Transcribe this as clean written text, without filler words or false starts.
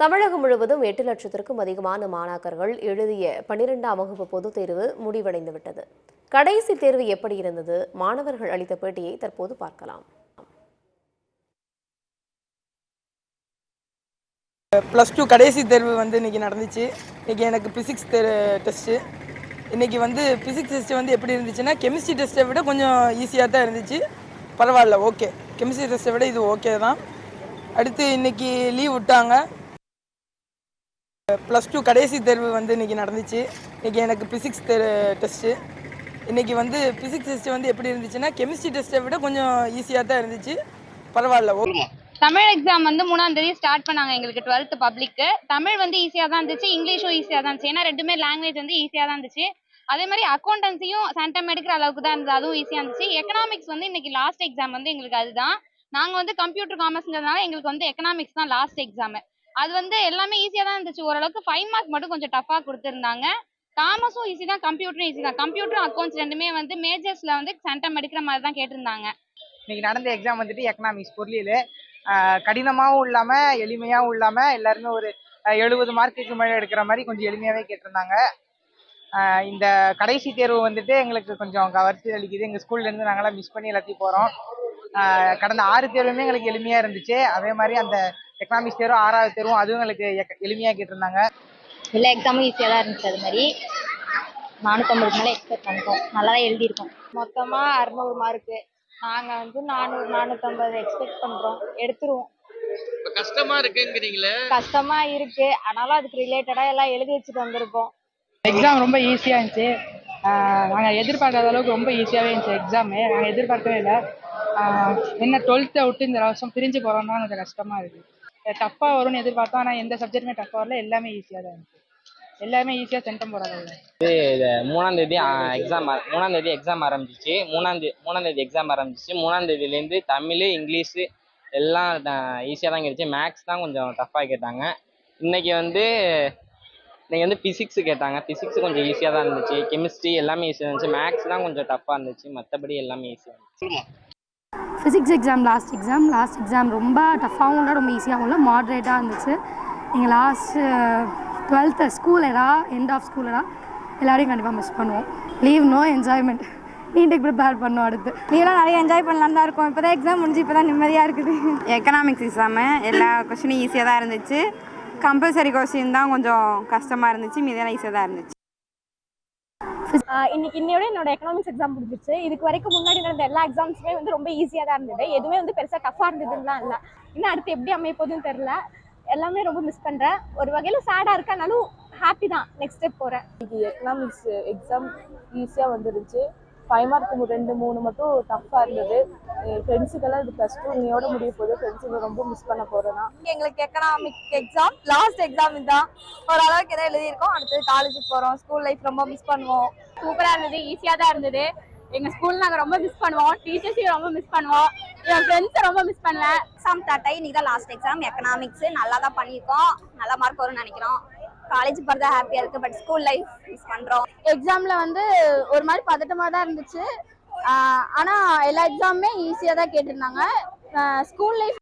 தமிழகம் முழுவதும் 8 லட்சத்திற்கும் அதிகமான மாணாக்கர்கள் எழுதிய 12ஆம் வகுப்பு பொதுத் தேர்வு முடிவடைந்துவிட்டது. கடைசி தேர்வு எப்படி இருந்தது? மாணவர்கள் அளித்த பேட்டியை தற்போது பார்க்கலாம். +2 கடைசி தேர்வு இன்னைக்கு நடந்துச்சு. இன்னைக்கு எனக்கு பிசிக்ஸ் டெஸ்ட்டு. இன்னைக்கு பிசிக்ஸ் டெஸ்ட்டு எப்படி இருந்துச்சுன்னா, கெமிஸ்ட்ரி டெஸ்ட்டை விட கொஞ்சம் ஈஸியாக தான் இருந்துச்சு. பரவாயில்ல, ஓகே. கெமிஸ்ட்ரி டெஸ்ட்டை விட இது ஓகே தான். அடுத்து இன்னைக்கு லீவ் விட்டாங்க. +2 கடைசி தேர்வு இன்னைக்கு நடந்துச்சு. இன்னைக்கு எனக்கு பிசிக்ஸ் டெஸ்ட்டு. இன்னைக்கு பிசிக்ஸ் டெஸ்ட்டு எப்படி இருந்துச்சுன்னா, கெமிஸ்ட்ரி டெஸ்ட்டை விட கொஞ்சம் ஈஸியாக தான் இருந்துச்சு. பரவாயில்ல, ஓகே. தமிழ் எக்ஸாம் 3ஆம் தேதி ஸ்டார்ட் பண்ணாங்க. எங்களுக்கு 12th பப்ளிக்கு. தமிழ் ஈஸியாக தான் இருந்துச்சு, இங்கிலீஷும் ஈஸியாக தான் இருந்துச்சு. ஏன்னா ரெண்டுமே லாங்குவேஜ் ஈஸியாக தான் இருந்துச்சு. அதே மாதிரி அக்கௌண்டன்சியும் சென்டம் எடுக்கிற அளவுக்கு தான் இருந்தது, அதுவும் ஈஸியாக இருந்துச்சு. எக்கனாமிக்ஸ் இன்னைக்கு லாஸ்ட் எக்ஸாம் எங்களுக்கு அதுதான். நாங்கள் கம்ப்யூட்டர் காமர்ஸ்ங்கிறதுனால எங்களுக்கு எக்கனாமிக்ஸ் தான் லாஸ்ட் எக்ஸாம். அது எல்லாமே ஈஸியாக தான் இருந்துச்சு. ஓரளவுக்கு 5 மார்க் மட்டும் கொஞ்சம் டஃபாக கொடுத்துருந்தாங்க. காமர்ஸும் ஈஸி தான், கம்ப்யூட்டரும் ஈஸி தான். கம்ப்யூட்டரும் அக்கௌண்ட்ஸ் ரெண்டுமே மேஜர்ஸில் சென்டம் எடுக்கிற மாதிரி தான் கேட்டிருந்தாங்க. இன்னைக்கு நடந்த எக்ஸாம் எக்கனாமிக்ஸ் பொருளியல் கடினமாகவும் இல்லாமல் எளிமையாகவும் இல்லாமல் எல்லாருமே ஒரு 70 மார்க்குக்கு மேலே எடுக்கிற மாதிரி கொஞ்சம் எளிமையாகவே கேட்டிருந்தாங்க. இந்த கடைசி தேர்வு எங்களுக்கு கொஞ்சம் வருத்தி அளிக்குது. எங்கள் ஸ்கூல்லேருந்து நாங்களாம் மிஸ் பண்ணி எல்லாத்தையும் போகிறோம். கடந்த 6 தேர்வுமே எங்களுக்கு எளிமையாக இருந்துச்சு. அதே மாதிரி அந்த எக்கனாமிக்ஸ் தேர்வு 6வது தேர்வும் அதுவும் எங்களுக்கு எளிமையாக கேட்டிருந்தாங்க. எல்லா எக்ஸாமும் ஈஸியாக தான் இருந்துச்சு. அது மாதிரி 450 மேலே எக்ஸ்பெக்ட் பண்ணிட்டோம். நல்லா தான் எழுதியிருக்கோம். மொத்தமாக 600 மார்க்கு. நாங்கள் 400 450 எக்ஸ்பெக்ட் பண்ணுறோம், எடுத்துருவோம். கஷ்டமா இருக்குங்கிறீங்களே? கஷ்டமா இருக்கு, ஆனாலும் அதுக்கு ரிலேட்டடாக எல்லாம் எழுதி வச்சுட்டு வந்திருக்கோம். எக்ஸாம் ரொம்ப ஈஸியாக இருந்துச்சு. நாங்கள் எதிர்பார்க்காத அளவுக்கு ரொம்ப ஈஸியாகவே இருந்துச்சு எக்ஸாமு. நாங்கள் எதிர்பார்க்கவே இல்லை. என்ன 12th விட்டு இந்த வருஷம் பிரிஞ்சு போகிறோம் தான் கொஞ்சம் கஷ்டமாக இருக்குது. டஃப்பாக வரும்னு எதிர்பார்த்தோம், ஆனால் எந்த சப்ஜெக்ட்டுமே டஃப்பாக வரல. எல்லாமே ஈஸியாக தான் இருந்துச்சு. எல்லாமே ஈஸியாக சென்டம் போடாது. இது 3ஆம் தேதி எக்ஸாம் ஆரம்பிச்சிச்சு. 3ஆம் தேதி எக்ஸாம் ஆரம்பிச்சிச்சு. 3ஆம் தேதியிலேருந்து தமிழ், இங்கிலீஷு எல்லாம் ஈஸியாக தான் இருந்துச்சு. மேக்ஸ் தான் கொஞ்சம் டஃப்பாக கேட்டாங்க. இன்னைக்கு ஃபிசிக்ஸ் கேட்டாங்க. ஃபிசிக்ஸ் கொஞ்சம் ஈஸியாக தான் இருந்துச்சு. கெமிஸ்ட்ரி எல்லாமே ஈஸியாக இருந்துச்சு. மேக்ஸ் தான் கொஞ்சம் டஃப்பாக இருந்துச்சு. மற்றபடி எல்லாமே ஈஸியாக இருந்துச்சு. ஃபிசிக்ஸ் எக்ஸாம் லாஸ்ட் எக்ஸாம் ரொம்ப டஃப்பாகவும் இல்லை, ரொம்ப ஈஸியாகவும் இல்லை, மாட்ரேட்டாக இருந்துச்சு. நீங்கள் லாஸ்ட்டு 12th ஸ்கூலடா, எண்ட் ஆஃப் ஸ்கூலடா, எல்லாரையும் கண்டிப்பாக மிஸ் பண்ணுவோம். Leave no enjoyment. நீட்டுக்கு ப்ரிப்பேர் பண்ணோம். அடுத்து நீங்களாம் நிறைய என்ஜாய் பண்ணலான்னு தான் இருக்கும். இப்போ தான் எக்ஸாம் முடிஞ்சு இப்போ தான் நிம்மதியாக இருக்குது. எக்கனாமிக்ஸ் எக்ஸாமு எல்லா கொஸ்டினும் ஈஸியாக தான் இருந்துச்சு. கம்பல்சரி கொஸ்டின் தான் கொஞ்சம் கஷ்டமாக இருந்துச்சு, மீதெல்லாம் ஈஸியாக தான் இருந்துச்சு. இன்னையோட என்னோட எக்கனாமிக்ஸ் எக்ஸாம் முடிஞ்சிச்சு. இதுக்கு வரைக்கும் முன்னாடி நடந்த எல்லா எக்ஸாம்ஸுமே ரொம்ப ஈஸியாக தான் இருந்தது. எதுவுமே பெருசாக டஃப்பாக இருந்ததுலாம் இல்லை. இன்னும் அடுத்து எப்படி அமைய போகுதுன்னு தெரில. எல்லாமே ரொம்ப மிஸ் பண்ணுறேன். ஒரு வகையில் சேடாக இருக்கனாலும் ஹாப்பி தான். நெக்ஸ்ட் ஸ்டெப் போகிறேன். இன்னைக்கு எக்கனாமிக்ஸ் எக்ஸாம் ஈஸியாக வந்துருந்துச்சு. 5 மார்க் 2-3 மட்டும் டஃப்பாக இருந்தது. ஃப்ரெண்ட்ஸுக்கெல்லாம் இது +2 இன்னையோட முடிய போகுது. ஃப்ரெண்ட்ஸுக்கு ரொம்ப மிஸ் பண்ண போகிறேன்னா. எங்களுக்கு எக்கனாமிக் எக்ஸாம் லாஸ்ட் எக்ஸாம் இதுதான். ஓரளவுக்கு எதாவது எழுதியிருக்கோம். அடுத்தது காலேஜுக்கு போகிறோம். ஸ்கூல் லைஃப் ரொம்ப மிஸ் பண்ணுவோம். சூப்பராக இருந்தது, ஈஸியாக தான் இருந்தது. எங்கள் ஸ்கூல் நாங்கள் ரொம்ப மிஸ் பண்ணுவோம். டீச்சர்ஸையும் ரொம்ப மிஸ் பண்ணுவோம். என் ஃப்ரெண்ட்ஸை ரொம்ப மிஸ் பண்ணுவேன். எக்ஸாம் ஸ்டார்ட் ஆகி இன்னைக்கு தான் லாஸ்ட் எக்ஸாம். எக்கனாமிக்ஸ் நல்லா தான் பண்ணியிருக்கோம். நல்ல மார்க் வரும்னு நினைக்கிறோம். காலேஜ் போகிறதா ஹாப்பியாக இருக்குது. பட் ஸ்கூல் லைஃப் மிஸ் பண்ணுறோம். எக்ஸாமில் ஒரு மாதிரி பதட்டமாக தான் இருந்துச்சு. ஆனால் எல்லா எக்ஸாமுமே ஈஸியாக தான் கேட்டிருந்தாங்க. School life